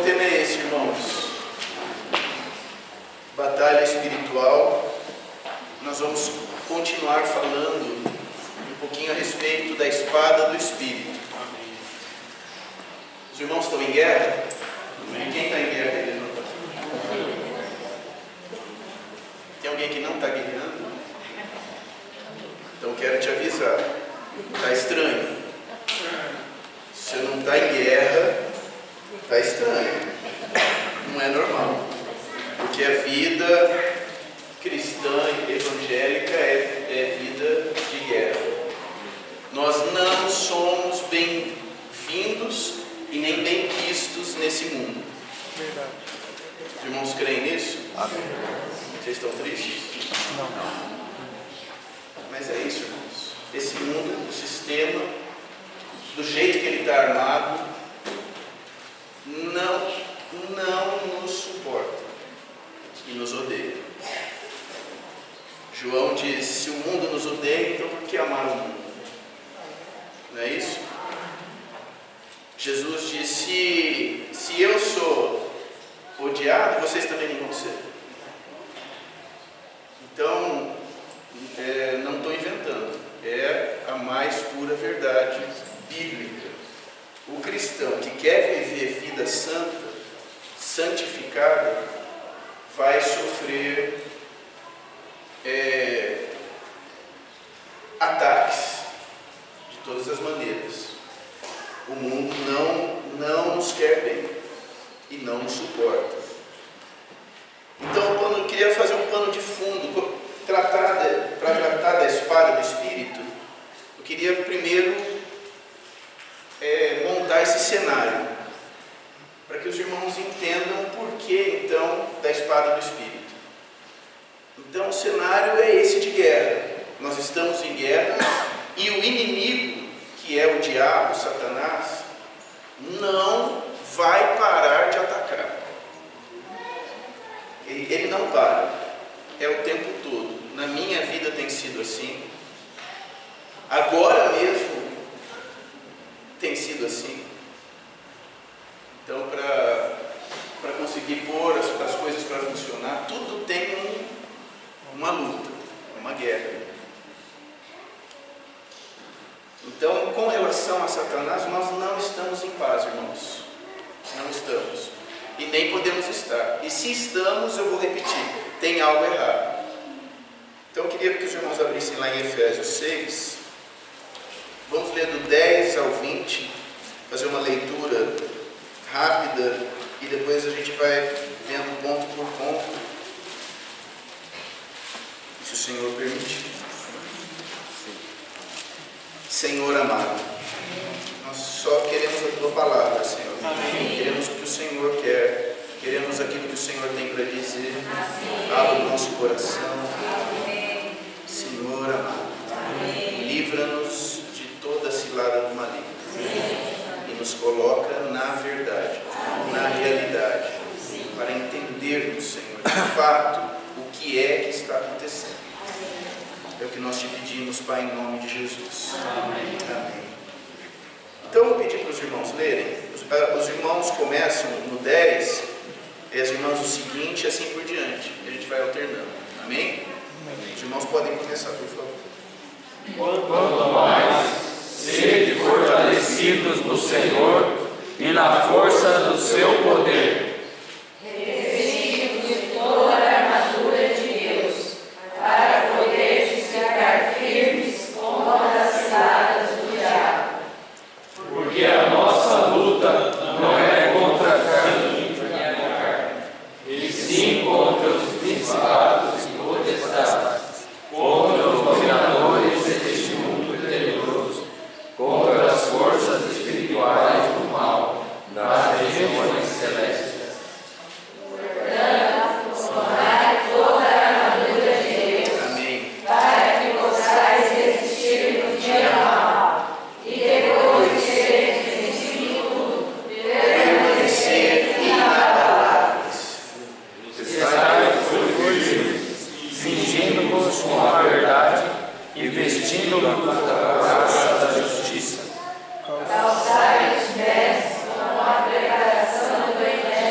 tema é esse, irmãos. Batalha espiritual. Nós vamos continuar falando um pouquinho a respeito da espada do Espírito. Os irmãos estão em guerra? Quem está em guerra? Ele não está. Tem alguém que não está guerreando? Então quero te avisar. Está estranho. Se não está em guerra, está estranho. Não é normal. Porque a vida cristã e evangélica é vida de guerra. Nós não somos bem-vindos e nem bem-quistos nesse mundo. Verdade. Os irmãos creem nisso? Amém. Vocês estão tristes? Não. Mas é isso, irmãos. Esse mundo, o sistema, do jeito que ele está armado, não nos suporta e nos odeia. João diz: se o mundo nos odeia, então por que amar o mundo? Não é isso? Jesus disse: se eu sou odiado, vocês também não vão ser. Então, não estou inventando, é a mais pura verdade bíblica. O cristão que quer viver vida santa, santificada, vai sofrer ataques de todas as maneiras. O mundo não nos quer bem e não nos suporta. Então eu queria fazer um pano de fundo para tratar da espada do Espírito. Eu queria primeiro montar esse cenário, para que os irmãos entendam o porquê então da espada do Espírito. Então o cenário é esse de guerra. Nós estamos em guerra e o inimigo, que é o diabo, Satanás, não vai parar de atacar. Ele não para, é o tempo todo. Na minha vida tem sido assim, agora mesmo tem sido assim. Então, para conseguir pôr as coisas para funcionar, tudo tem uma luta, uma guerra. Então, com relação a Satanás, nós não estamos em paz, irmãos. Não estamos. E nem podemos estar. E se estamos, eu vou repetir, tem algo errado. Então, eu queria que os irmãos abrissem lá em Efésios 6. Vamos ler do 10 ao 20, fazer uma leitura rápida e depois a gente vai vendo ponto por ponto, se o Senhor permitir. Senhor amado, nós só queremos a Tua palavra, Senhor. Amém. Queremos o que o Senhor quer, queremos aquilo que o Senhor tem para dizer. Abra o nosso coração. Amém. Senhor amado, livra-nos de toda cilada do maligno. E nos coloca na verdade, na realidade, para entendermos, Senhor, de fato, o que é que está acontecendo. É o que nós te pedimos, Pai, em nome de Jesus. Amém. Amém. Então eu vou pedir para os irmãos lerem. Os irmãos começam no 10, e as irmãs o seguinte, assim por diante. A gente vai alternando. Amém? Os irmãos podem começar, por favor. Quanto mais sede fortalecidos no Senhor e na força do seu poder. Porque a nossa luta não é contra a carne, e sim contra os principados e potestades, contra os dominadores deste mundo tenebroso, contra as forças espirituais do mal, nas regiões celestes. Amém. Para que possais resistir no dia mau, e depois de teres vencido tudo, permanecer inabaláveis. Estai firmes, cingindo-vos com a verdade e vestindo-vos da graça da justiça. Calçai os pés com a preparação do Evangelho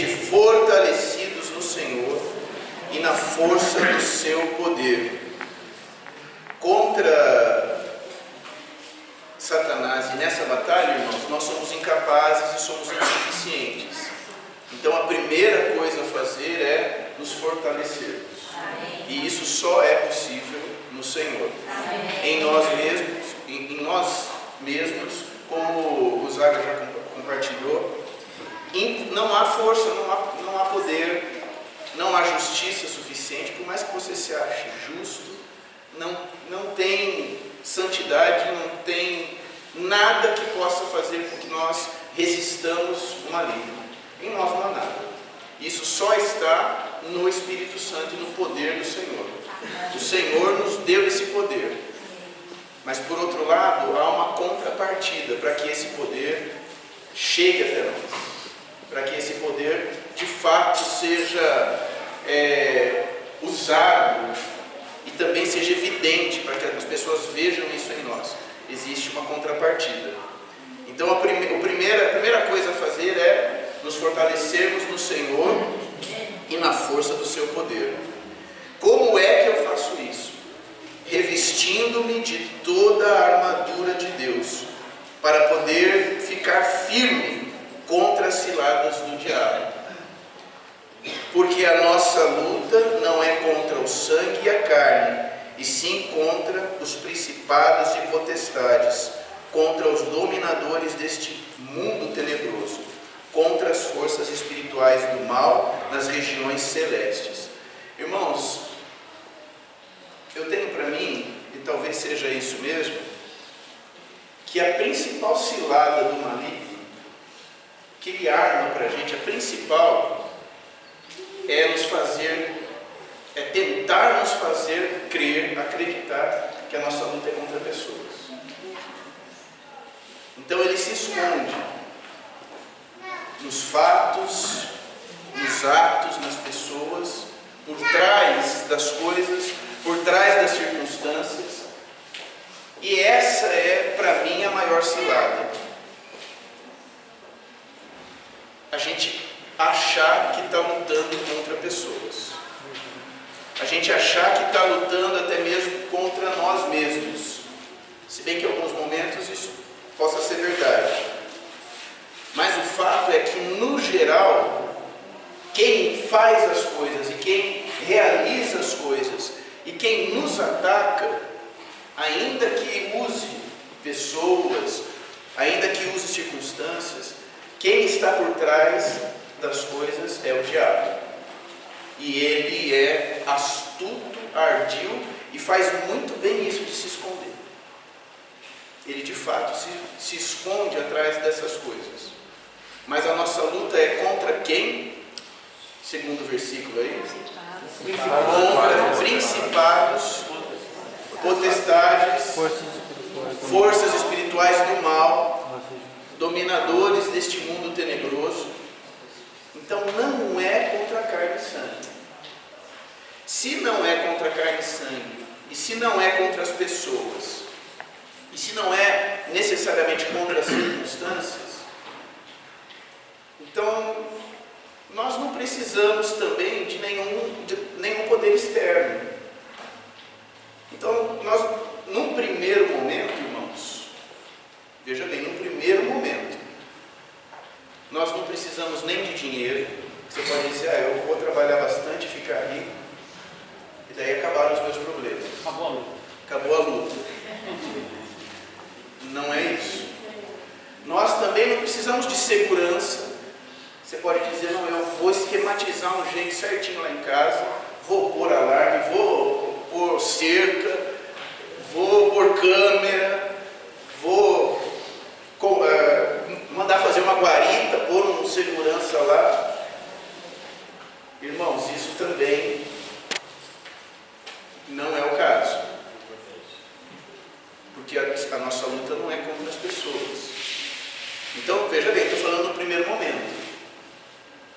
sede fortalecidos no Senhor e na força do seu poder. Contra Satanás e nessa batalha, irmãos, nós somos incapazes e somos insuficientes. Então a primeira coisa a fazer é nos fortalecermos. E isso só é possível no Senhor. Em nós mesmos, como o Zaga já compartilhou, não há força, não há poder, não há justiça suficiente. Por mais que você se ache justo, não tem santidade, não tem nada que possa fazer com que nós resistamos o maligno. Em nós não há nada. Isso só está no Espírito Santo e no poder do Senhor. O Senhor nos deu esse poder. Mas por outro lado, há uma contrapartida para que esse poder chegue até nós. Para que esse poder de fato seja usado e também seja evidente, para que as pessoas vejam isso em nós. Existe uma contrapartida. Então a primeira coisa a fazer é nos fortalecermos no Senhor e na força do seu poder. Como é que eu faço isso? Revestindo-me de toda a armadura de Deus, para poder ficar firme contra as ciladas do diabo. Porque a nossa luta não é contra o sangue e a carne, e sim contra os principados e potestades, contra os dominadores deste mundo tenebroso, contra as forças espirituais do mal nas regiões celestes. Irmãos, eu tenho para mim, e talvez seja isso mesmo, que a principal cilada do maligno, que ele arma para a gente, a principal é tentar nos fazer crer, acreditar que a nossa luta é contra pessoas. Então ele se esconde nos fatos, nos atos, nas pessoas, por trás das coisas, por trás das circunstâncias. E essa é, para mim, a maior cilada. A gente achar que está lutando contra pessoas. A gente achar que está lutando até mesmo contra nós mesmos. Se bem que em alguns momentos isso possa ser verdade. Mas o fato é que, no geral, quem faz as coisas e quem realiza as coisas e quem nos ataca, ainda que use pessoas, ainda que use circunstâncias, quem está por trás das coisas é o diabo. E ele é astuto, ardil e faz muito bem isso de se esconder. Ele de fato se esconde atrás dessas coisas. Mas a nossa luta é contra quem? Segundo o versículo aí. Contra principados, potestades, forças espirituais do mal, dominadores deste mundo tenebroso. Então não é contra carne e sangue. Se não é contra carne e sangue, e se não é contra as pessoas, e se não é necessariamente contra as circunstâncias, então nós não precisamos também de nenhum poder externo. Então nós, num primeiro momento, irmãos, veja bem, num primeiro momento, nós não precisamos nem de dinheiro. Você pode dizer, eu vou trabalhar bastante, ficar rico, e daí acabaram os meus problemas. Acabou a luta. Acabou a luta. Não é isso. Nós também não precisamos de segurança. Você pode dizer, não, eu vou esquematizar um jeito certinho lá em casa, vou pôr alarme, vou pôr cerca, vou pôr câmera, vou mandar fazer uma guarita, pôr um segurança lá. Irmãos, isso também não é o caso. Porque a nossa luta não é contra as pessoas. Então, veja bem, estou falando no primeiro momento.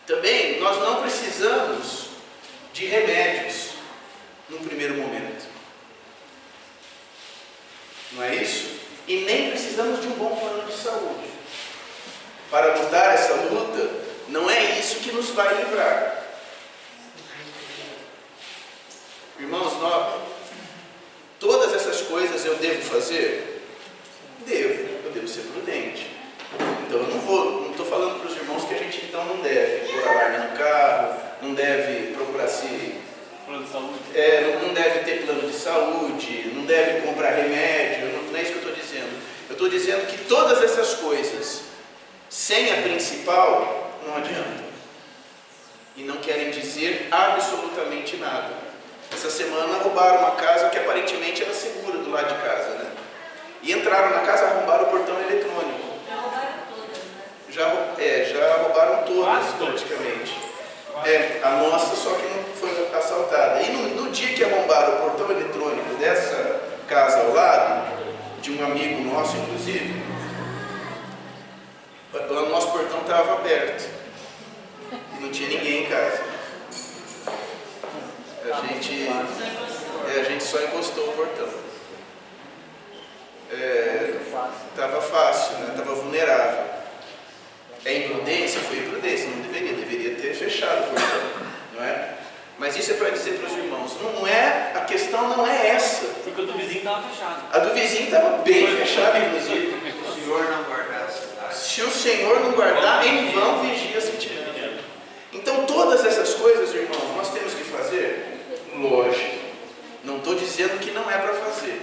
Também, nós não precisamos de remédios no primeiro momento. Não é isso? E nem precisamos de um bom plano de saúde. Para nos dar essa luta, não é isso que nos vai livrar. Irmãos, todas essas coisas eu devo fazer? Eu devo ser prudente. Então eu não estou falando para os irmãos que a gente então não deve pôr alarme no carro, não deve procurar Plano de saúde. não deve ter plano de saúde, não deve comprar remédio, não é isso que eu estou dizendo. Eu estou dizendo que todas essas coisas, sem a principal, não adiantam. E não querem dizer absolutamente nada. Essa semana roubaram uma casa que aparentemente era segura do lado de casa, né? E entraram na casa, arrombaram o portão eletrônico. Já roubaram todas, né? Já roubaram todas, praticamente. A nossa só que não foi assaltada. E no dia que arrombaram o portão eletrônico dessa casa ao lado, de um amigo nosso, inclusive, o nosso portão estava aberto. E não tinha ninguém em casa. A gente só encostou o portão. Estava fácil, né? Estava vulnerável. É imprudência? Foi imprudência, não deveria ter fechado o portão, não é? Mas isso é para dizer para os irmãos, a questão não é essa. Porque o do vizinho estava fechado. A do vizinho estava bem fechada, inclusive. Se o Senhor não guardar a cidade. Se o Senhor não guardar, em vão vigia a sentinela. Então todas essas coisas, irmãos, nós temos que fazer? Lógico. Não estou dizendo que não é para fazer.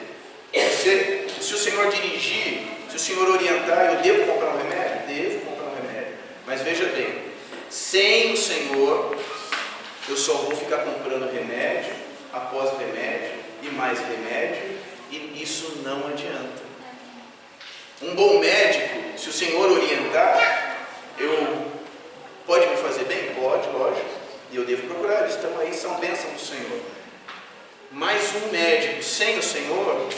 Se o Senhor dirigir, se o Senhor orientar, eu devo comprar um remédio? Devo comprar um remédio. Mas veja bem, sem o Senhor, eu só vou ficar comprando remédio, após remédio, e mais remédio, e isso não adianta. Um bom médico, se o Senhor orientar, pode me fazer bem? Pode, lógico. E eu devo procurar, eles estão aí, são bênçãos do Senhor. Mas um médico sem o Senhor,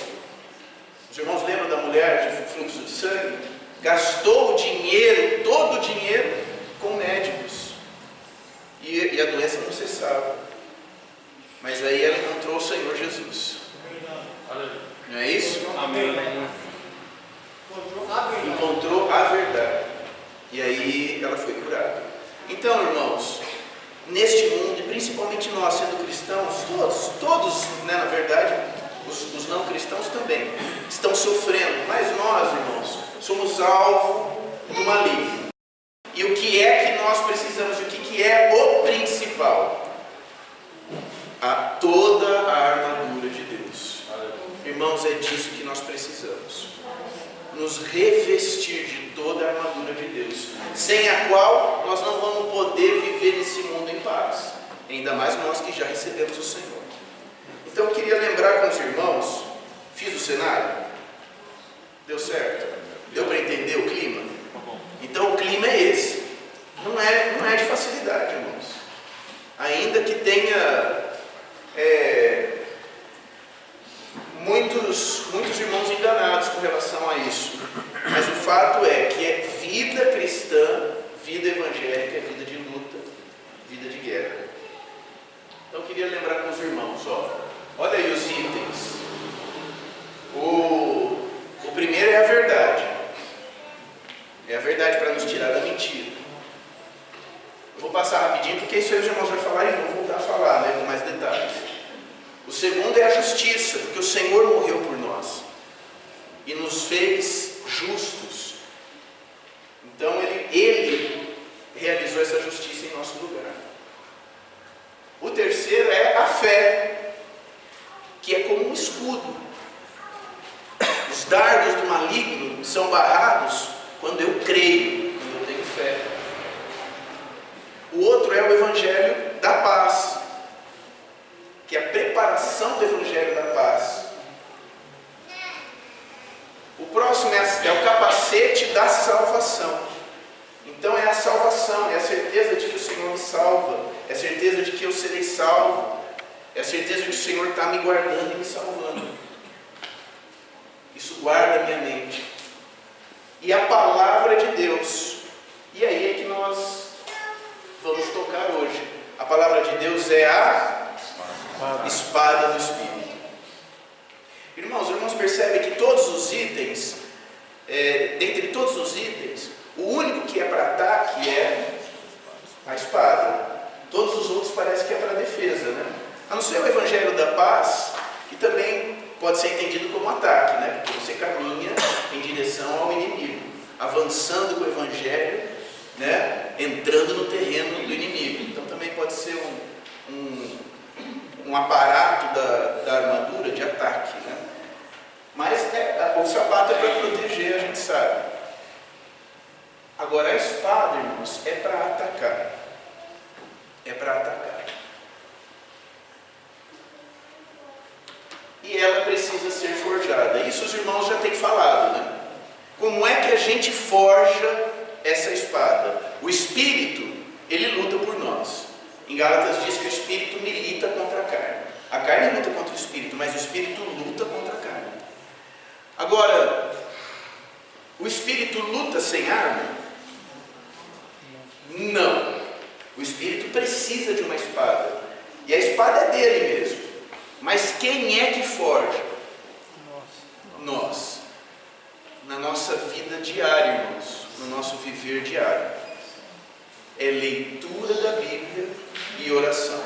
os irmãos lembram da mulher de fluxo de sangue? Gastou o dinheiro, todo o dinheiro, com médicos. E a doença não cessava. Mas aí ela encontrou o Senhor Jesus. Não é isso? Amém. Encontrou a verdade. E aí ela foi curada. Então, irmãos, neste mundo, e principalmente nós sendo cristãos, todos, né, na verdade, os não cristãos também, estão sofrendo. Mas nós, irmãos, somos alvo do maligno. E o que é que nós precisamos? O que é o principal? Toda a armadura de Deus. Irmãos, é disso que nós precisamos. Nos revestir de toda a armadura de Deus, sem a qual nós não vamos poder viver nesse mundo em paz, ainda mais nós que já recebemos o Senhor. Então eu queria lembrar com os irmãos, fiz o cenário, deu certo? Deu para entender o clima? Então o clima é esse, não é de facilidade, irmãos, ainda que tenha muitos irmãos enganados com relação a isso. Mas o fato é que é vida cristã, vida evangélica, é vida de luta, vida de guerra. Então eu queria lembrar com os irmãos, olha aí os itens. O primeiro é a verdade. É a verdade para nos tirar da mentira. Eu vou passar rapidinho porque isso aí os irmãos vão falar e vão voltar a falar, né, com mais detalhes. O segundo é a justiça, porque o Senhor morreu por nós e nos fez justos. Então Ele realizou essa justiça em nosso lugar. O terceiro é a fé, que é como um escudo. Os dardos do maligno são barrados quando eu creio, quando eu tenho fé. O outro é o Evangelho da paz, que é a preparação do Evangelho da paz. O próximo é o capacete da salvação. Então é a salvação, é a certeza de que o Senhor me salva, é a certeza de que eu serei salvo, é a certeza de que o Senhor está me guardando e me salvando. Isso guarda a minha mente. E a palavra de Deus. E aí é que nós vamos tocar hoje. A palavra de Deus é a espada do Espírito. Irmãos, os irmãos percebem que todos os itens, dentre todos os itens, o único que é para ataque é A espada. Todos os outros parece que é para defesa, né? A não ser o evangelho da paz, que também pode ser entendido como ataque, né? Porque você caminha em direção ao inimigo, avançando com o evangelho, né? Entrando no terreno do inimigo. Então também pode ser um aparato da armadura de ataque, né? Mas o sapato é para proteger, a gente sabe. Agora a espada, irmãos, é para atacar. É para atacar. E ela precisa ser forjada. Isso os irmãos já têm falado, né? Como é que a gente forja essa espada? O Espírito, ele luta por nós. Em Gálatas diz que o Espírito milita contra a carne. A carne luta contra o Espírito, mas o Espírito luta contra a carne. Agora, o Espírito luta sem arma? Não. O Espírito precisa de uma espada. E a espada é dele mesmo. Mas quem é que forja? Nós. Na nossa vida diária, irmãos. No nosso viver diário. É leitura da Bíblia e oração.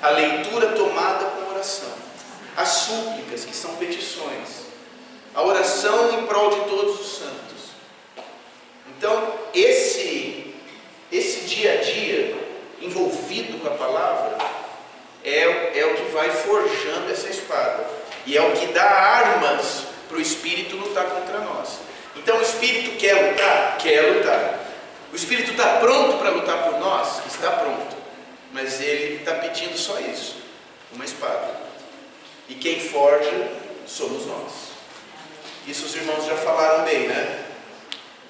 A leitura tomada com oração. As súplicas, que são petições. A oração em prol de todos os santos. Então, esse dia a dia, envolvido com a palavra, é o que vai forjando essa espada. E é o que dá armas para o Espírito lutar contra nós. Então o Espírito quer lutar? Quer lutar. O Espírito está pronto para lutar por nós? Está pronto. Mas ele está pedindo só isso, uma espada. E quem forja somos nós. Isso os irmãos já falaram bem, né?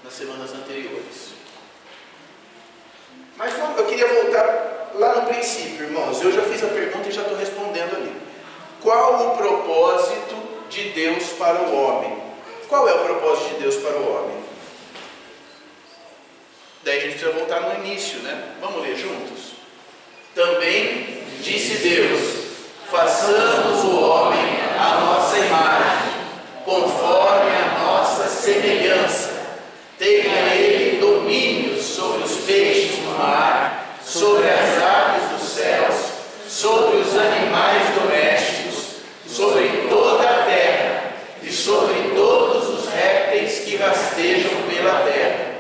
Nas semanas anteriores. Mas eu queria voltar lá no princípio, irmãos. Eu já fiz a pergunta e já estou respondendo ali. Qual o propósito de Deus para o homem? Qual é o propósito de Deus para o homem? Daí a gente precisa voltar no início, né? Vamos ler juntos? Também disse Deus: façamos o homem à nossa imagem, conforme a nossa semelhança. Tenha ele domínio sobre os peixes do mar, sobre as aves dos céus, sobre os animais domésticos, sobre toda a terra e sobre todos os répteis que rastejam pela terra.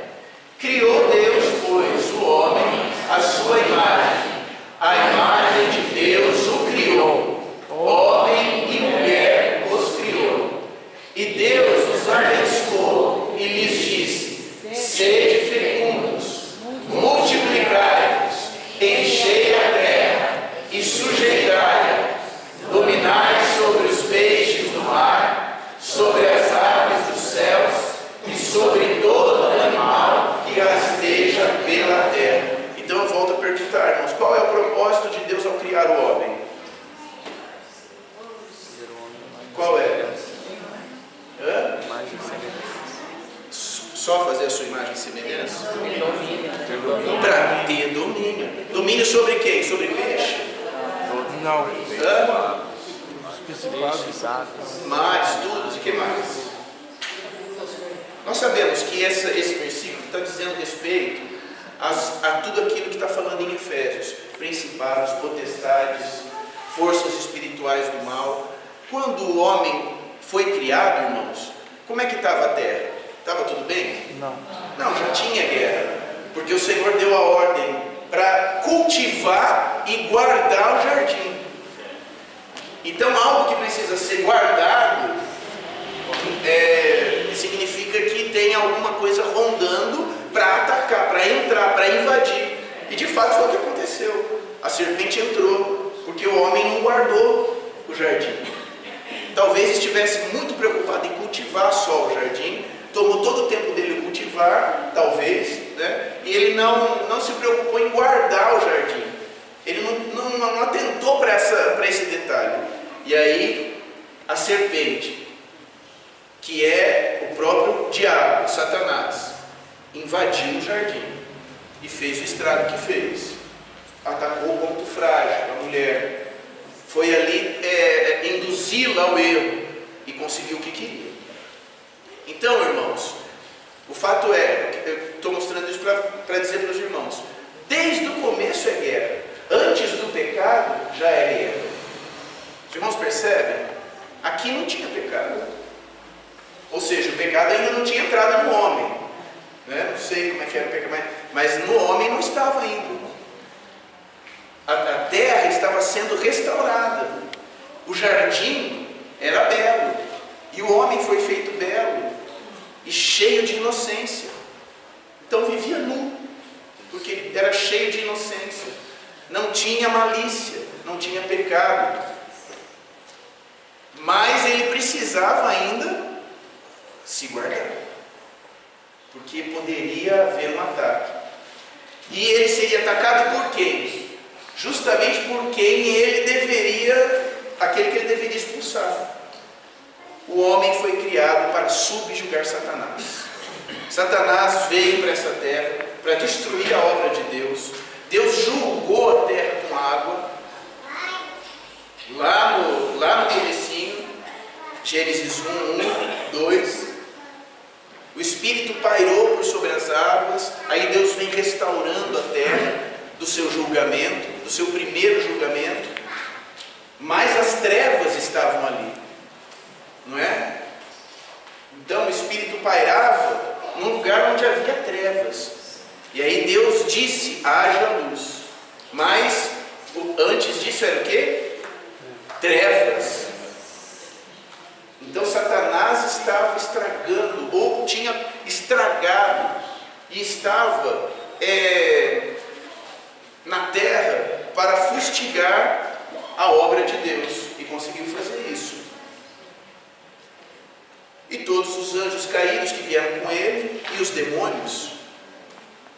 Criou Deus, pois, o homem à sua imagem. A imagem de Deus o criou. Homem e mulher os criou. E Deus os abençoou e lhes disse: sede fecundos, multiplicai-vos, enchei a terra e sujeitai-a, dominai sobre os peixes do mar, sobre as aves dos céus e sobre todo animal que rasteja pela terra. Então eu volto a perguntar, irmãos, qual é o propósito de Deus ao criar o homem? Qual é? Só fazer a sua imagem e semelhança? Para ter domínio. Domínio sobre quem? Sobre peixe? Não. Os principados, mais, tudo, e que mais? Nós sabemos que esse versículo está dizendo respeito a tudo aquilo que está falando em Efésios: principados, potestades, forças espirituais do mal. Quando o homem foi criado, irmãos, como é que estava a terra? Estava tudo bem? Não, já tinha guerra, porque o Senhor deu a ordem para cultivar e guardar o jardim. Então algo que precisa ser guardado significa que tem alguma coisa rondando para atacar, para entrar, para invadir. E de fato foi o que aconteceu. A serpente entrou porque o homem não guardou o jardim. Talvez estivesse muito preocupado em cultivar só o jardim, tomou todo o tempo dele cultivar, talvez, né? E ele não se preocupou em guardar o jardim. Ele não atentou para esse detalhe. E aí a serpente, que é o próprio diabo, Satanás, invadiu o jardim e fez o estrago que fez. Atacou o ponto frágil, a mulher. Foi ali induzi-la ao erro e conseguiu o que queria. Então, irmãos, o fato eu estou mostrando isso para dizer para os irmãos: desde percebem? Aqui não tinha pecado. Ou seja, o pecado ainda não tinha entrado no homem. Né? Não sei como é que era o pecado, mas no homem não estava ainda. A terra estava sendo restaurada. O jardim era belo. E o homem foi feito belo e cheio de inocência. Então vivia nu, porque era cheio de inocência. Não tinha malícia, não tinha pecado. Mas ele precisava ainda se guardar, porque poderia haver um ataque. E ele seria atacado por quem? Justamente por quem ele deveria, aquele que ele deveria expulsar. O homem foi criado para subjugar Satanás. Satanás veio para essa terra para destruir a obra de Deus. Deus julgou a terra com água. Lá no comecinho, Gênesis 1, 2. O Espírito pairou por sobre as águas. Aí Deus vem restaurando a terra do seu julgamento, do seu primeiro julgamento. Mas as trevas estavam ali, não é? Então o Espírito pairava num lugar onde havia trevas. E aí Deus disse: haja luz. Mas antes disso era o quê? Trevas. Então Satanás estava estragando, ou tinha estragado, e estava na terra para fustigar a obra de Deus. E conseguiu fazer isso. E todos os anjos caídos que vieram com ele, e os demônios,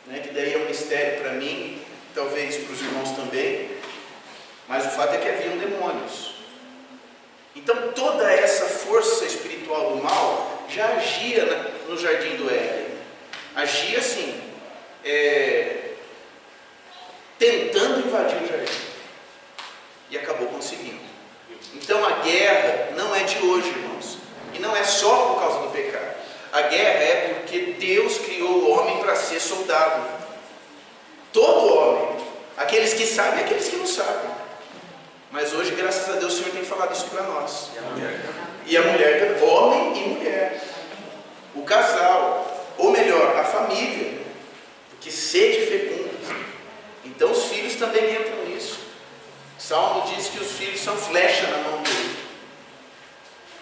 né, que daí é um mistério para mim, talvez para os irmãos também, mas o fato é que haviam demônios. Então toda essa força espiritual do mal já agia no jardim do Éden. Agia assim, tentando invadir o jardim. E acabou conseguindo. Então a guerra não é de hoje, irmãos. E não é só por causa do pecado. A guerra é porque Deus criou o homem para ser soldado. Todo homem. Aqueles que sabem e aqueles que não sabem. Mas hoje, graças a Deus, o Senhor tem falado isso para nós. E a mulher, homem e mulher. O casal. Ou melhor, a família. Porque sede fecunda. Então os filhos também entram nisso. O Salmo diz que os filhos são flecha na mão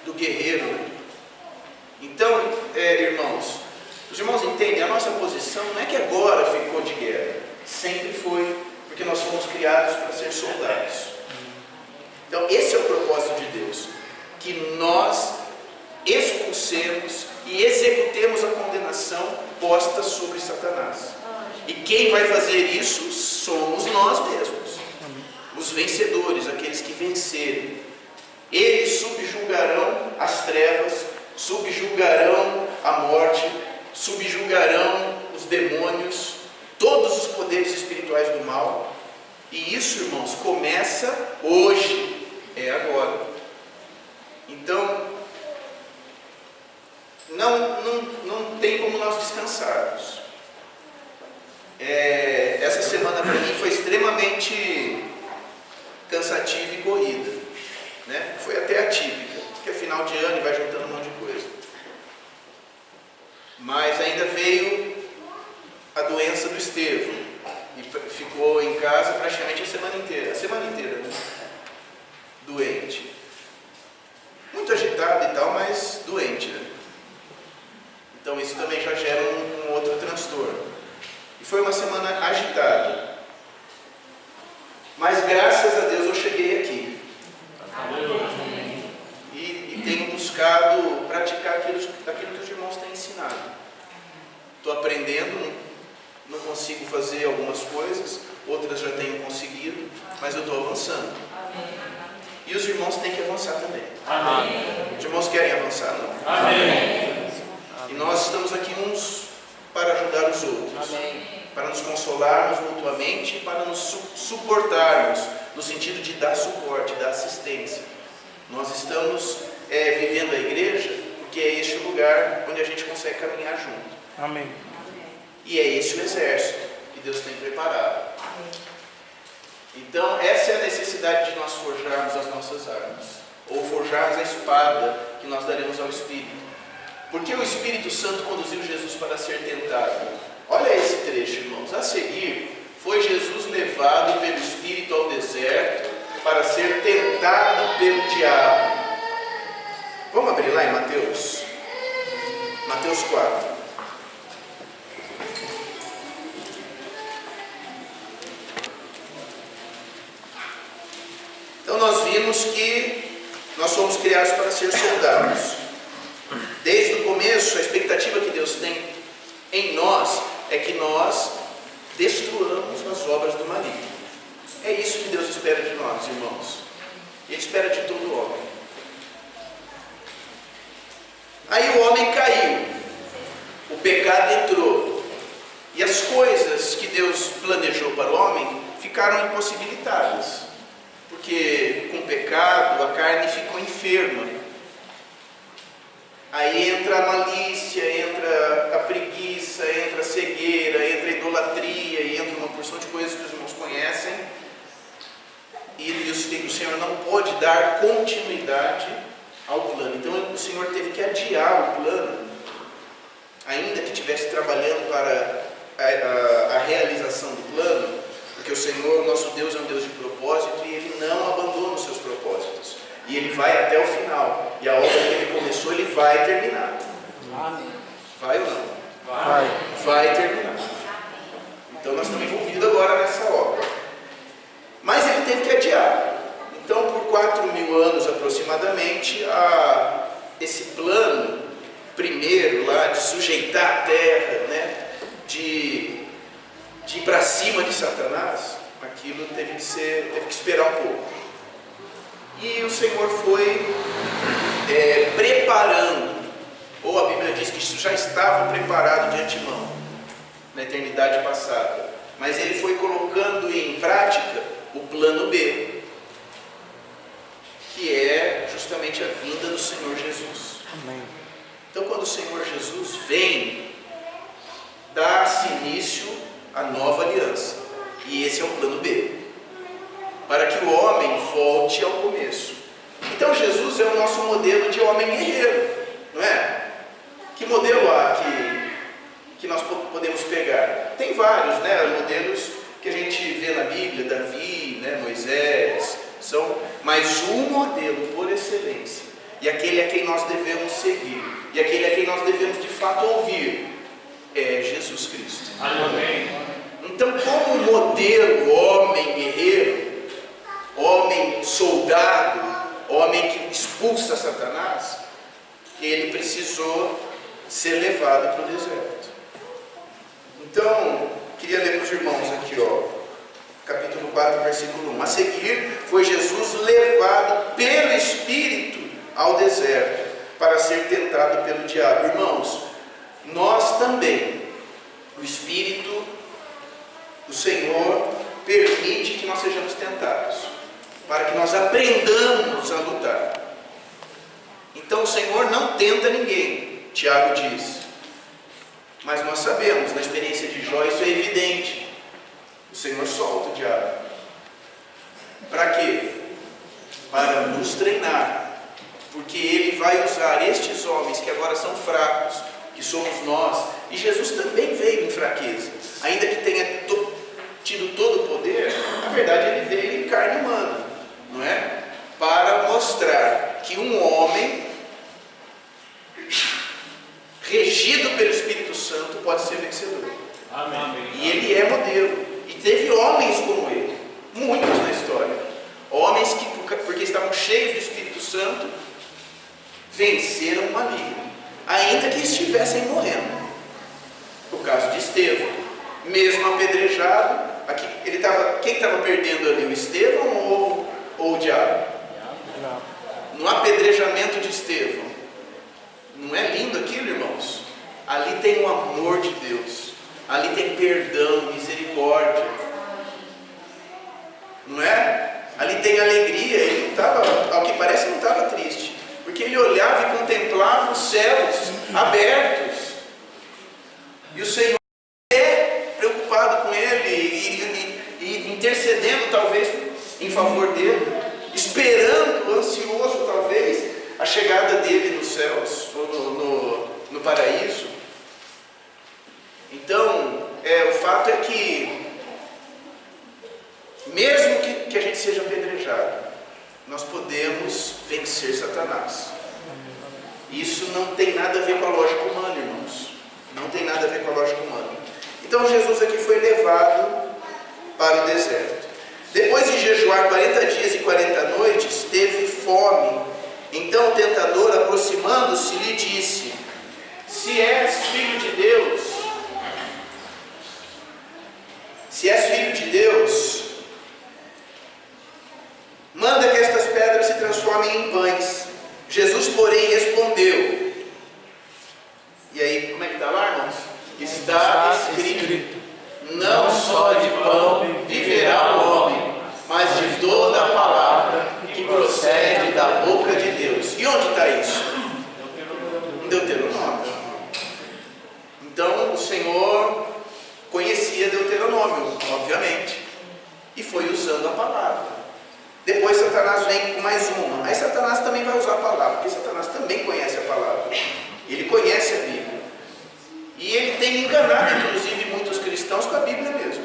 do guerreiro. Então, irmãos, os irmãos entendem, a nossa posição não é que agora ficou de guerra. Sempre foi, porque nós fomos criados para ser soldados. Então esse é o propósito de Deus, que nós expulsemos e executemos a condenação posta sobre Satanás. E quem vai fazer isso somos nós mesmos, os vencedores, aqueles que vencerem. Eles subjugarão as trevas, subjugarão a morte, subjugarão os demônios, todos os poderes espirituais do mal. E isso, irmãos, começa hoje, é agora. Então, não tem como nós descansarmos. Essa semana para mim foi extremamente cansativa e corrida, né? Foi até atípica, porque é final de ano e vai juntando um monte de coisa. Mas ainda veio a doença do Estevão e ficou em casa praticamente a semana inteira, né? Doente, muito agitado e tal, mas doente, né? Então isso também já gera um outro transtorno. E foi uma semana agitada, mas graças a Deus eu cheguei aqui. E tenho buscado praticar aquilo que os irmãos têm ensinado. Estou aprendendo, não consigo fazer algumas coisas, outras já tenho conseguido, mas eu estou avançando. E os irmãos têm que avançar também. Amém. Os irmãos querem avançar, não? Amém. E nós estamos aqui uns para ajudar os outros. Amém. Para nos consolarmos mutuamente, para nos suportarmos, no sentido de dar suporte, dar assistência. Nós estamos vivendo a igreja porque é este o lugar onde a gente consegue caminhar junto. Amém. E é esse o exército que Deus tem preparado. Então essa é a necessidade de nós forjarmos as nossas armas. ou forjarmos a espada que nós daremos ao Espírito. Porque o Espírito Santo conduziu Jesus para ser tentado. Olha esse trecho, irmãos. A seguir, foi Jesus levado pelo Espírito ao deserto para ser tentado pelo diabo. Vamos abrir lá em Mateus? Mateus 4. Então nós vimos que nós somos criados para ser soldados. Desde o começo, a expectativa que Deus tem em nós é que nós destruamos as obras do maligno. É isso que Deus espera de nós, irmãos. Ele espera de todo homem. Aí o homem caiu, o pecado entrou, e as coisas que Deus planejou para o homem ficaram impossibilitadas, porque com o pecado a carne ficou enferma. Aí entra a malícia, entra a preguiça, entra a cegueira, entra a idolatria, e entra uma porção de coisas que os irmãos conhecem, e o Senhor não pode dar continuidade ao plano. Então o Senhor teve que adiar o plano, ainda que estivesse trabalhando para a realização do plano, porque o Senhor, nosso Deus, é um Deus de propósito, e Ele não abandona os seus propósitos, e Ele vai até o final, e a obra que Ele começou, Ele vai terminar. Amém. Vai ou não? Vai. Vai terminar. Então nós estamos envolvidos agora nessa obra, mas Ele teve que adiar. Então, por 4.000 anos aproximadamente, esse plano, primeiro lá, de sujeitar a terra, né, de ir para cima de Satanás, aquilo teve que esperar um pouco. E o Senhor foi preparando, ou a Bíblia diz que isso já estava preparado de antemão, na eternidade passada, mas Ele foi colocando em prática o plano B, que é justamente a vinda do Senhor Jesus. Amém. Então, quando o Senhor Jesus vem, dá-se início à nova aliança, e esse é o plano B, para que o homem volte ao começo. Então Jesus é o nosso modelo de homem guerreiro, não é? Que modelo há que nós podemos pegar? Tem vários, né, modelos que a gente vê na Bíblia, Davi, né, Moisés, mas um modelo por excelência, e aquele a quem nós devemos seguir, e aquele a quem nós devemos de fato ouvir, é Jesus Cristo. Amém. Então, como modelo, homem guerreiro, homem soldado, homem que expulsa Satanás, ele precisou ser levado para o deserto. Então, queria ler para os irmãos aqui, capítulo 4, versículo 1. A seguir, foi Jesus levado pelo Espírito ao deserto, para ser tentado pelo diabo. Irmãos, nós também, o Espírito do Senhor permite que nós sejamos tentados, para que nós aprendamos a lutar. Então o Senhor não tenta ninguém, Tiago diz, mas nós sabemos, na experiência de Jó, isso é evidente. O Senhor solta o diabo. Para quê? Para nos treinar, porque Ele vai usar estes homens que agora são fracos, que somos nós, e Jesus também veio em fraqueza, ainda que tenha tido todo o poder. Na verdade Ele veio em carne humana, não é? Para mostrar que um homem regido pelo Espírito Santo pode ser vencedor. Amém. E Ele é modelo, e teve homens como ele, muitos na história, homens que, porque estavam cheios do Espírito Santo, venceram o maligno, ainda que estivessem morrendo. O caso de Estevão, mesmo apedrejado, quem estava perdendo ali, o Estevão ou o diabo? No apedrejamento de Estevão, não é lindo aquilo, irmãos? Ali tem o amor de Deus, ali tem perdão, misericórdia, não é? Ali tem alegria. Ele não estava, ao que parece, não estava triste, porque ele olhava e contemplava os céus abertos, e o Senhor é preocupado com ele e intercedendo talvez em favor dele. E esperando, ansioso talvez, a chegada dele nos céus, ou no paraíso. Então, o fato é que, mesmo que a gente seja apedrejado, nós podemos vencer Satanás. Isso não tem nada a ver com a lógica humana, irmãos. Não tem nada a ver com a lógica humana. Então Jesus aqui foi levado para o deserto. Depois de jejuar 40 dias e 40 noites, teve fome. Então o tentador, aproximando-se, lhe disse: se és filho de Deus, manda que estas pedras se transformem em pães. Jesus, porém, respondeu. E aí, como é que está lá, irmãos? Está escrito: não só de pão viverá o homem, mas de toda a palavra que procede da boca de Deus. E onde está isso? Em Deuteronômio. Então, o Senhor conhecia Deuteronômio, obviamente, e foi usando a palavra. Depois Satanás vem com mais uma. Aí Satanás também vai usar a palavra, porque Satanás também conhece a palavra. Ele conhece a Bíblia. E ele tem enganado, inclusive, muitos cristãos com a Bíblia mesmo.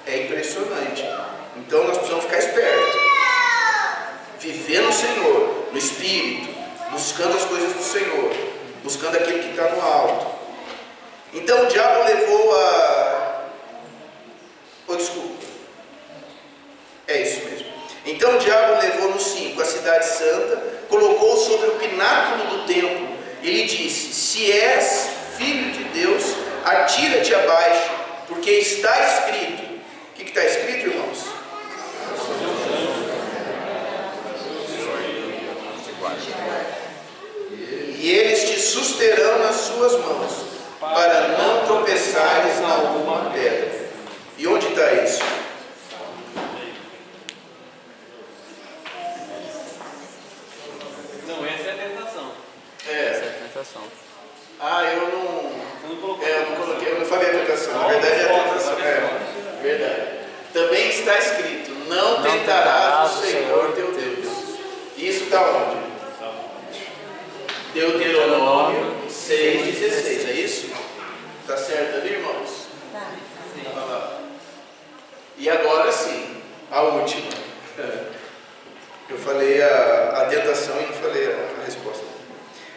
É impressionante. Então nós precisamos ficar espertos. Viver no Senhor, no Espírito, buscando as coisas do Senhor, buscando aquele que está no alto. Então o diabo levou a... desculpa. É isso mesmo. Então o diabo levou no 5 a cidade santa, colocou sobre o pináculo do templo e lhe disse: se és filho de Deus, atira-te abaixo, porque está escrito. O que está escrito, irmãos? E eles te susterão nas suas mãos, para não tropeçares na alguma pedra. E onde está isso? Não, essa é a tentação. Essa é a tentação. Eu não falei a tentação. Na verdade é a tentação. Verdade. Também está escrito: não tentarás o Senhor teu Deus. Isso está onde? Deuteronômio 6,16. É isso? Está certo ali, irmãos? Tá. E agora sim, a última. Eu falei a tentação e não falei a resposta.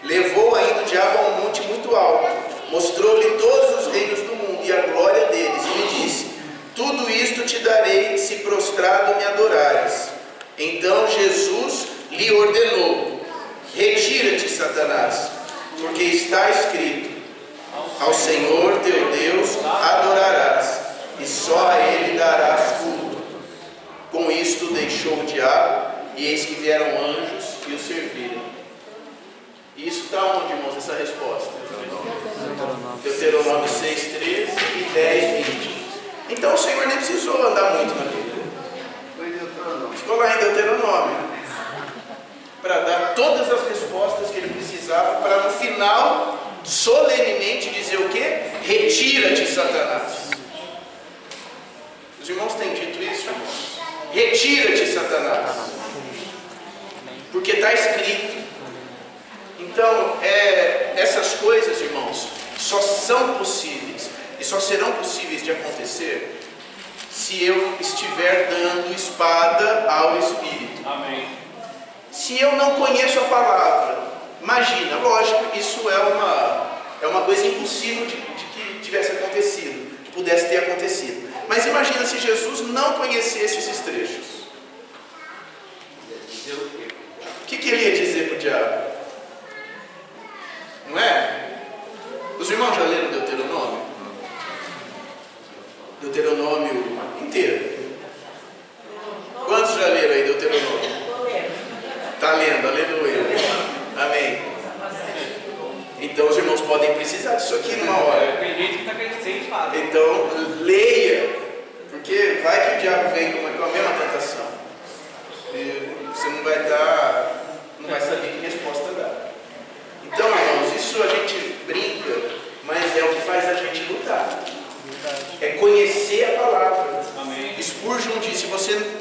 Levou ainda o diabo a um monte muito alto, mostrou-lhe todos os reinos do mundo e a glória deles, e lhe disse: tudo isto te darei, se prostrado me adorares. Então Jesus lhe ordenou: retira-te, Satanás, porque está escrito: ao Senhor teu Deus adorarás, e só a Ele darás culto. Com isto deixou o diabo, e eis que vieram anjos e o serviram. Isso está onde, irmãos, essa resposta? Deuteronômio 6, 13 e 10, 20. Então o Senhor nem precisou andar muito na Bíblia. Ficou lá em Deuteronômio, para dar todas as respostas que ele precisava, para no final, solenemente dizer o quê? Retira-te, Satanás. Os irmãos têm dito isso, irmãos? Retira-te, Satanás. Porque está escrito. Então, essas coisas, irmãos, só são possíveis e só serão possíveis de acontecer se eu estiver dando espada ao Espírito. Amém. Se eu não conheço a palavra, imagina, lógico, isso é uma coisa impossível de que tivesse acontecido, que pudesse ter acontecido. Mas imagina se Jesus não conhecesse esses trechos. O que ele ia dizer para o diabo? Não é? Os irmãos já leram Deuteronômio? Deuteronômio inteiro. Quantos já leram aí Deuteronômio? Está lendo, aleluia. Amém. Então os irmãos podem precisar disso aqui numa hora. Tem gente que está querendo sem espada. Então leia, porque vai que o diabo vem com a mesma tentação. E você não vai saber que resposta dar. Então, irmãos, isso a gente brinca, mas é o que faz a gente lutar. É conhecer a palavra. Amém. Spurgeon disse: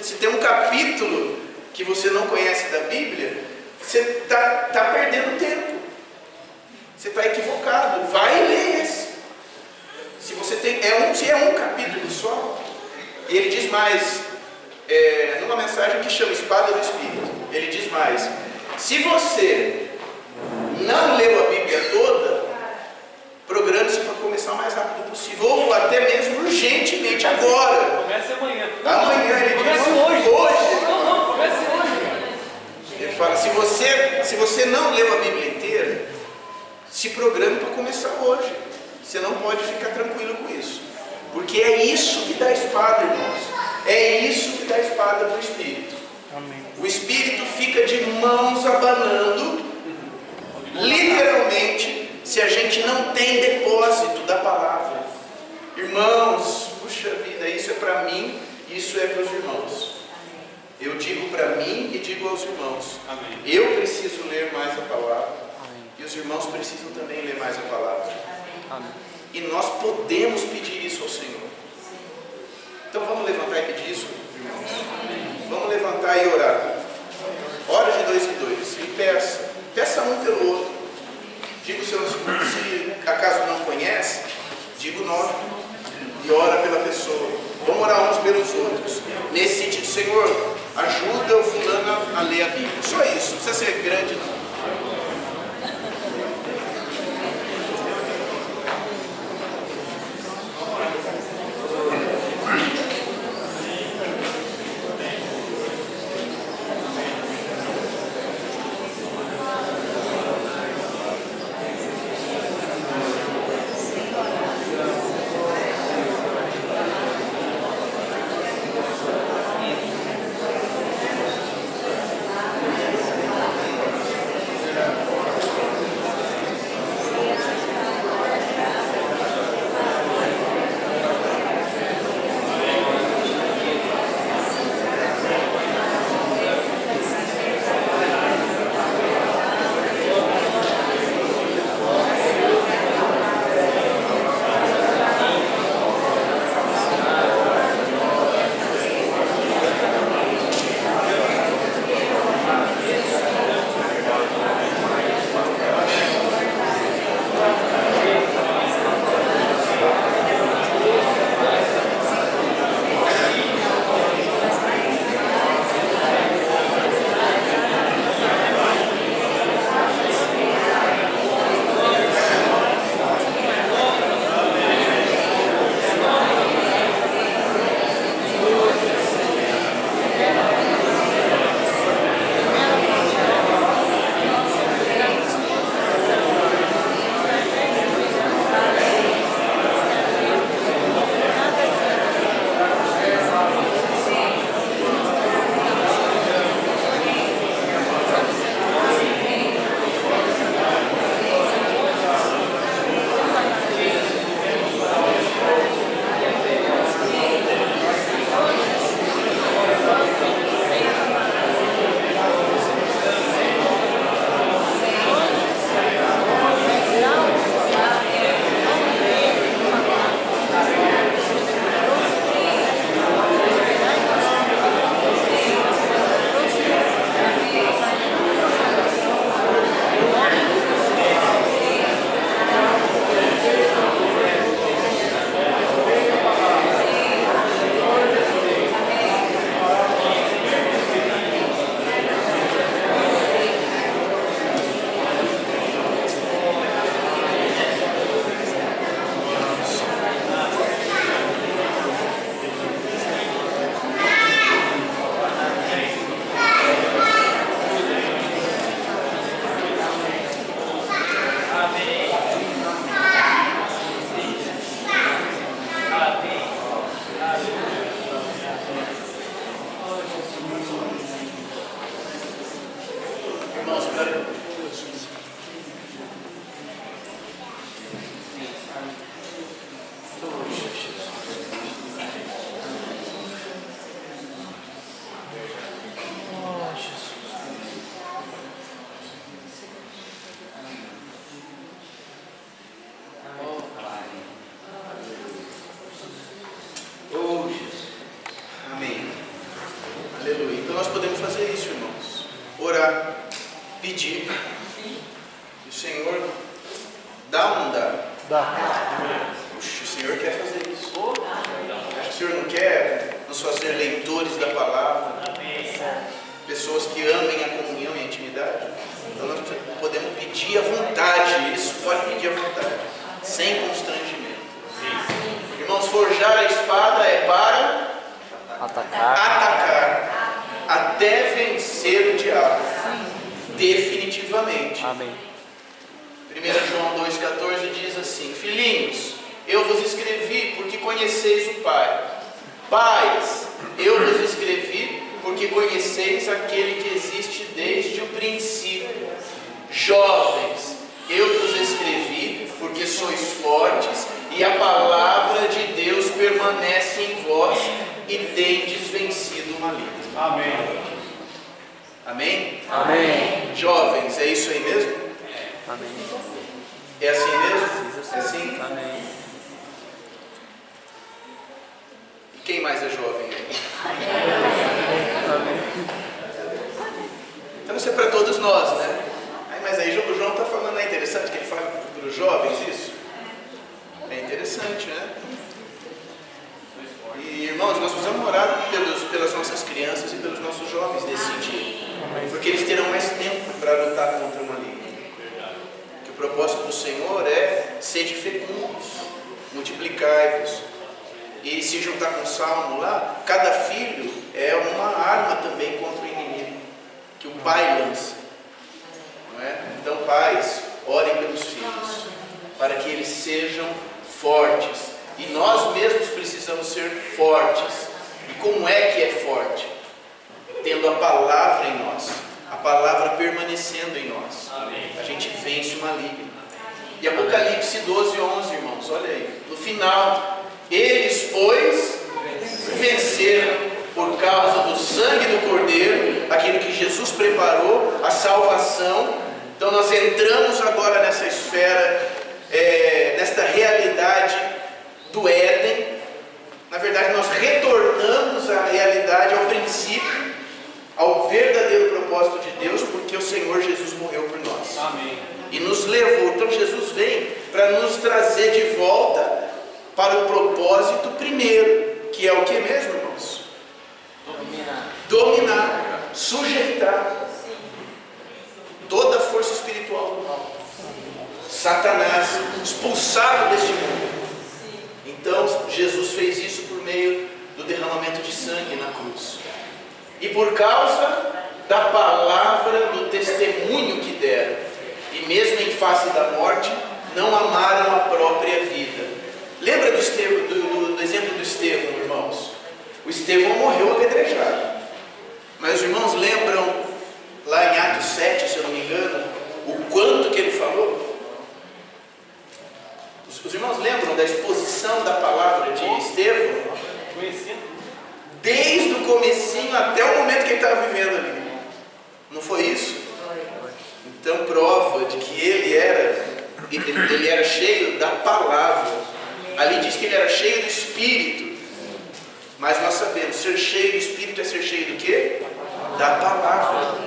se tem um capítulo que você não conhece da Bíblia, você está perdendo tempo. Você está equivocado. Vai e lê esse. Se é um capítulo só, ele diz mais, numa mensagem que chama Espada do Espírito, ele diz mais: se você não leu a Bíblia toda, programe-se para começar o mais rápido possível, ou até mesmo urgentemente, agora. Comece amanhã. Amanhã ele diz: Comece hoje. Hoje. Não, comece hoje. Ele fala: se você não leu a Bíblia inteira, se programe para começar hoje. Você não pode ficar tranquilo com isso, porque é isso que dá espada, irmãos. É isso que dá espada para o Espírito. Amém. O Espírito fica de mãos abanando, literalmente, se a gente não tem depósito da palavra. Irmãos, puxa vida, isso é para mim, isso é para os irmãos. Eu digo para mim e digo aos irmãos. Amém. Eu preciso ler mais a palavra. Amém. E os irmãos precisam também ler mais a palavra. Amém. E nós podemos pedir isso ao Senhor. Então vamos levantar e pedir isso, irmãos. Vamos levantar e orar. Ora de 2 em 2 e peça. Peça um pelo outro. Diga o seu nome. Se acaso não conhece, diga o nome. E ora pela pessoa. Vamos orar uns pelos outros. Nesse sentido: Senhor, ajuda o fulano a ler a Bíblia. Só isso. Não precisa ser grande, não. Aleluia. Então nós podemos fazer isso, irmãos. Orar, pedir. E o Senhor dá ou não dá? Puxa, o Senhor quer fazer isso. O Senhor não quer nos fazer leitores da palavra, pessoas que amem a comunhão e a intimidade. Então nós podemos pedir à vontade. Isso pode pedir à vontade, sem constrangimento. Irmãos, forjar a espada é para atacar até vencer o diabo definitivamente. Amém. 1 João 2,14 diz assim: Filhinhos, eu vos escrevi porque conheceis o Pai. Pais, eu vos escrevi porque conheceis aquele que existe desde o princípio. Jovens, eu vos escrevi porque sois fortes e a palavra de Deus permanece em vós e tendes vencido o maligno. Amém. Amém? Amém. Jovens, é isso aí mesmo? Amém. É assim mesmo? É assim? Amém. E quem mais é jovem aí? Então isso é para todos nós, né? Mas aí o João está falando, é interessante que ele fala para os jovens isso? É interessante, né? E irmãos, nós precisamos orar pelas nossas crianças e pelos nossos jovens nesse sentido. Porque eles terão mais tempo para lutar contra o maligno. Que o propósito do Senhor é sede fecundos, multiplicai-vos. E se juntar com o Salmo lá, cada filho é uma arma também contra o inimigo, que o pai lança. Não é? Então, pais, orem pelos filhos, para que eles sejam fortes. E nós mesmos precisamos ser fortes. E como é que é forte? Tendo a palavra em nós, a palavra permanecendo em nós. Amém. A gente vence o maligno. E Apocalipse 12:11, irmãos, olha aí, no final, eles, pois, venceram por causa do sangue do Cordeiro, aquilo que Jesus preparou, a salvação. Então nós entramos agora nessa esfera, nesta realidade do Éden. Na verdade, nós retornamos à realidade, ao princípio, ao verdadeiro propósito de Deus, porque o Senhor Jesus morreu por nós. Amém. E nos levou. Então Jesus vem para nos trazer de volta para o propósito primeiro, que é o que mesmo, irmãos? Dominar, sujeitar toda a força espiritual do mal. Satanás, expulsado deste mundo. Então Jesus fez isso por meio do derramamento de sangue na cruz. E por causa da palavra, do testemunho que deram. E mesmo em face da morte, não amaram a própria vida. Lembra do exemplo do Estevão, irmãos? O Estevão morreu apedrejado. Mas os irmãos lembram, lá em Atos 7, se eu não me engano, o quanto que ele falou? Os irmãos lembram da exposição da palavra de Estevão? Desde o comecinho até o momento que ele estava vivendo ali. Não foi isso? Então prova de que ele era cheio da palavra. Ali diz que ele era cheio do Espírito. Mas nós sabemos, ser cheio do Espírito é ser cheio do quê? Da palavra.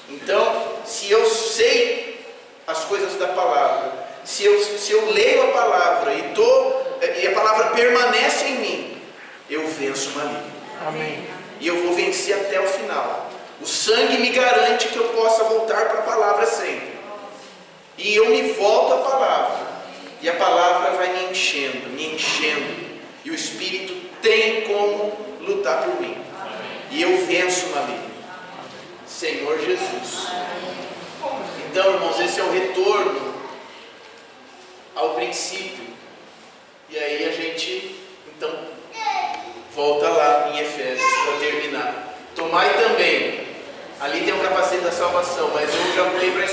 Então, se eu sei as coisas da palavra, se eu leio a palavra e a palavra permanece em mim, eu venço o maligno. Amém. E eu vou vencer até o final. O sangue me garante que eu possa voltar para a palavra sempre. E eu me volto à palavra. E a palavra vai me enchendo. E o Espírito tem como lutar por mim. E eu venço o maligno. Senhor Jesus. Então, irmãos, esse é o retorno ao princípio. E aí a gente, então, volta lá em Efésios para terminar. Tomai também, ali tem o capacete da salvação, mas eu já pulei para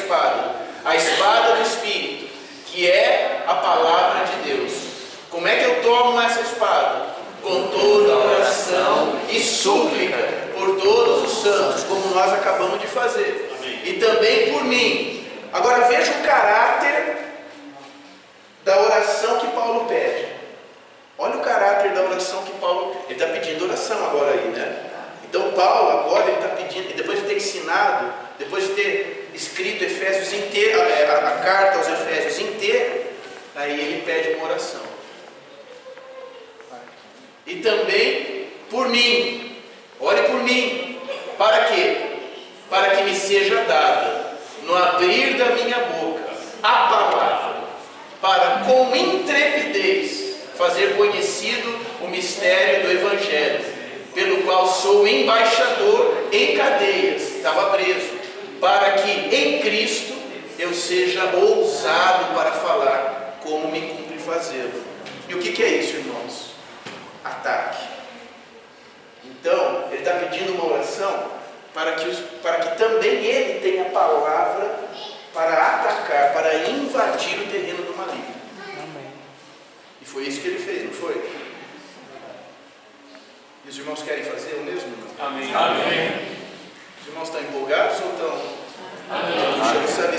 a espada do Espírito, que é a palavra de Deus. Como é que eu tomo essa espada? Com toda oração e súplica por todos os santos, como nós acabamos de fazer. Amém. E também por mim. Agora veja o caráter da oração que Paulo pede. Olha o caráter da oração que Paulo... Ele está pedindo oração agora aí, né? Então Paulo agora ele está pedindo, depois de ter ensinado, depois de ter escrito Efésios inteiro, a carta aos Efésios inteira, aí ele pede uma oração. E também por mim, ore por mim, para quê? Para que me seja dada, no abrir da minha boca, a palavra, para com intrepidez fazer conhecido o mistério do Evangelho, pelo qual sou embaixador em cadeias, estava preso, para que em Cristo eu seja ousado para falar como me cumpre fazê-lo. E o que é isso, irmãos? Ataque. Então, ele está pedindo uma oração para que também ele tenha palavra para atacar, para invadir o terreno do maligno. Amém. E foi isso que ele fez, não foi? E os irmãos querem fazer o mesmo? Amém. Amém. Os irmãos estão empolgados ou estão? Puxa, eu não sabia.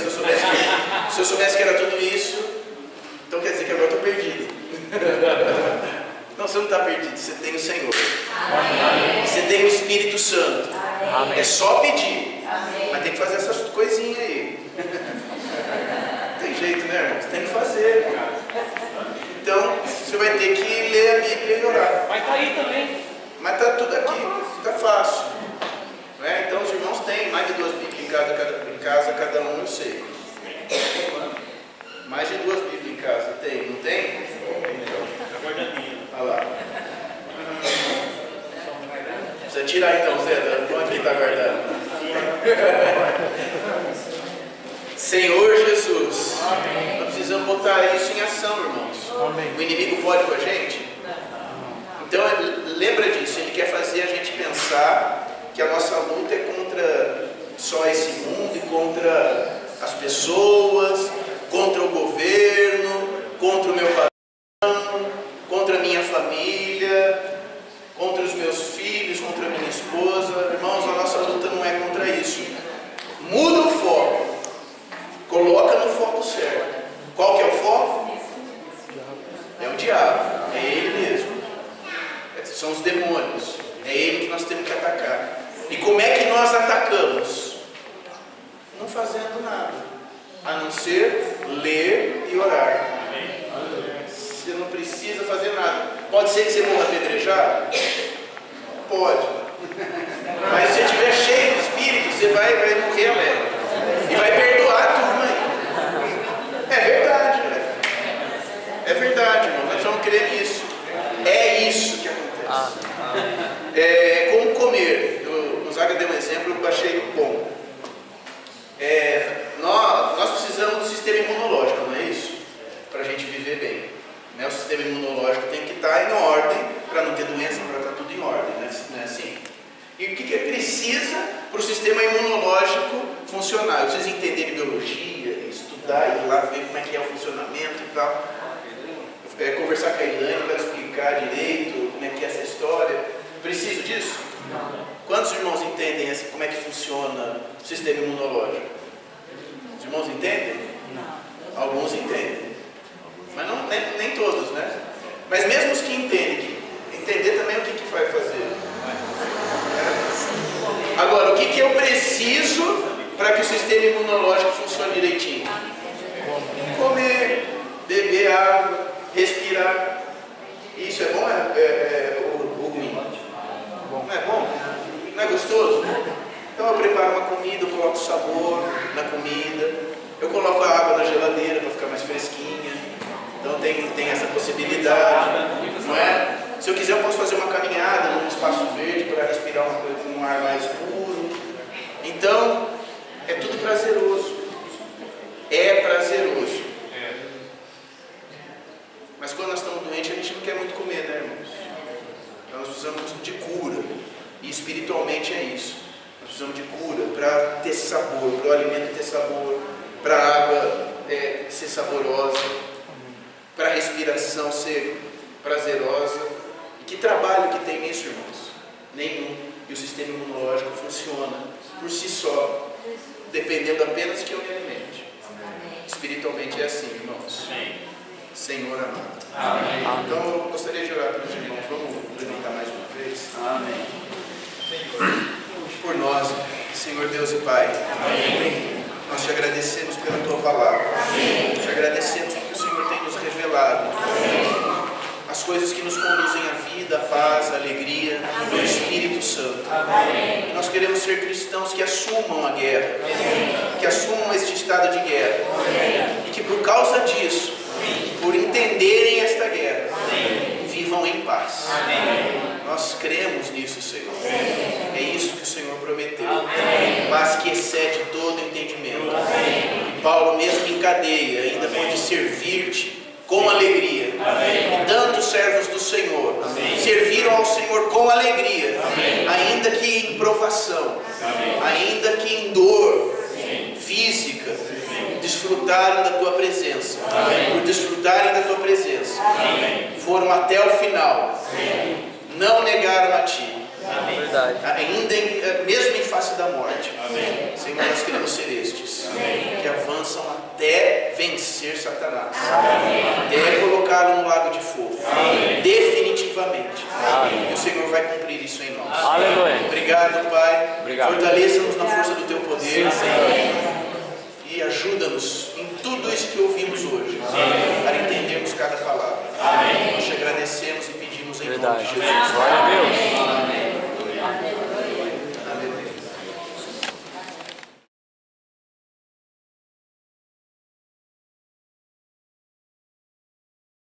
Se eu soubesse que era tudo isso, então quer dizer que agora eu estou perdido. Não, você não está perdido, você tem o Senhor. Amém. Você tem o Espírito Santo. Amém. É só pedir. Amém. Mas tem que fazer essas coisinhas aí. Não tem jeito, né, irmãos? Tem que fazer. Então, você vai ter que ler a Bíblia e orar. Vai estar aí também. Mas está tudo aqui, está fácil. Não é? Então, os irmãos têm mais de 2 Bíblias em casa, cada um, eu sei. Mais de 2 Bíblias em casa, tem? Não tem? Olha lá. Precisa tirar então, Zé, onde que está guardado? Senhor Jesus, amém. Nós precisamos botar isso em ação, irmãos. Amém. O inimigo pode com a gente? Então, lembra disso, ele quer fazer a gente pensar que a nossa luta é contra só esse mundo e contra as pessoas, contra o governo, contra o meu patrão, contra a minha família, contra os meus filhos, contra a minha esposa. Irmãos, a nossa luta não é contra isso. Muda o foco, coloca no foco certo. Qual que é o foco? É o diabo, é ele mesmo. São os demônios, é ele que nós temos que atacar. E como é que nós atacamos? Não fazendo nada, a não ser ler e orar. Você não precisa fazer nada. Pode ser que você morra apedrejado? Pode. Mas se você estiver cheio do Espírito, você vai morrer alegre. E vai perdoar a turma aí. É verdade, né? É verdade, irmão. Nós vamos crer nisso. É isso que acontece. É como comer. O Zaga deu um exemplo que eu achei bom. Nós precisamos do sistema imunológico, não é isso? Para a gente viver bem. Né? O sistema imunológico tem que estar em ordem para não ter doença, para estar tudo em ordem, né? Não é assim? E o que precisa para o sistema imunológico funcionar? Vocês entenderem biologia, estudar, ir lá ver como é que é o funcionamento e tal. Conversar com a Ilane para explicar direito como é que é essa história. Preciso disso? Não. Quantos irmãos entendem como é que funciona o sistema imunológico? Os irmãos entendem? Não. Alguns entendem. Mas não, nem todos, né? Mas mesmo os que entendem, entender também o que vai fazer. Agora, o que eu preciso para que o sistema imunológico funcione direitinho? Comer, beber água, respirar. Isso é bom ou ruim? Não é bom? Não é gostoso? Então eu preparo uma comida, eu coloco sabor na comida, eu coloco a água na geladeira para ficar mais fresquinha. Então tem essa possibilidade, não é? Se eu quiser eu posso fazer uma caminhada num espaço verde para respirar um ar mais puro. Então é tudo prazeroso. É prazeroso. Mas quando nós estamos doentes, a gente não quer muito comer, né, irmãos? Então nós precisamos de cura. E espiritualmente é isso. Nós precisamos de cura para ter sabor, para o alimento ter sabor, para a água ser saborosa, para a respiração ser prazerosa. E que trabalho que tem nisso, irmãos? Nenhum. E o sistema imunológico funciona por si só, dependendo apenas que eu me alimente. Espiritualmente é assim, irmãos. Senhor amado. Amém. Então eu gostaria de orar pelos irmãos. Vamos levantar mais uma vez. Amém. Senhor. Senhor Deus e Pai, nós te agradecemos pela tua palavra. Te agradecemos porque o Senhor tem nos revelado as coisas que nos conduzem à vida, à paz, à alegria do Espírito Santo. E nós queremos ser cristãos que assumam a guerra, que assumam este estado de guerra, e que por causa disso, por entenderem esta guerra, vivam em paz. Nós cremos nisso, Senhor. É isso que o Senhor prometeu. Paz que excede todo entendimento. E Paulo, mesmo em cadeia, ainda pode servir-te com alegria. E tantos servos do Senhor serviram ao Senhor com alegria, ainda que em provação, ainda que em dor física, desfrutaram da tua presença. Por desfrutarem da tua presença, foram até o final, não negaram a ti. Verdade. Ainda mesmo em face da morte. Senhor, nós queremos ser estes que avançam até vencer Satanás, até colocá-lo no lago de fogo, definitivamente. E o Senhor vai cumprir isso em nós. Aleluia. Obrigado, Pai. Obrigado. Fortaleça-nos na força do teu poder. Sim, Senhor. E ajuda-nos em tudo isso que ouvimos hoje, para entendermos cada palavra. Nós te agradecemos e pedimos em nome de Verdade. Jesus.